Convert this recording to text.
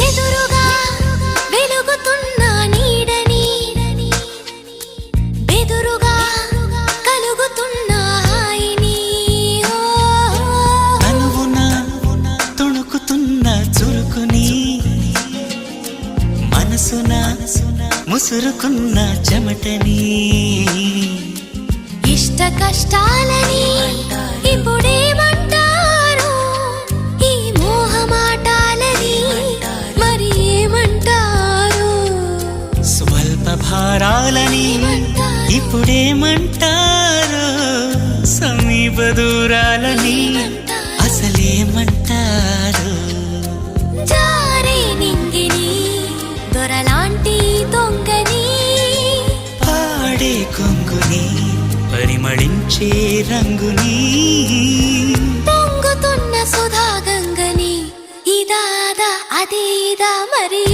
ఎదురుగా వెలుగుతున్న నీడని బెదురుగా కలుగుతున్న హాయిని తనువున తుణుకుతున్న చురుకుని మనసున ముసురుకున్న చెమటని ఇష్ట కష్టాలని ఇప్పుడేమంటారు ఈ మోహమాటాలని మరి ఏమంటారు స్వల్ప భారాలని ఇప్పుడేమంటారు సమీప దూరాలని అసలేమంటారు జారే నింగిని దొరలాంటి దొంగని పాడే కొంగుని పరిమళించే రంగుని పొంగుతున్న సుధా గంగని ఇదాదా అదేదా మరి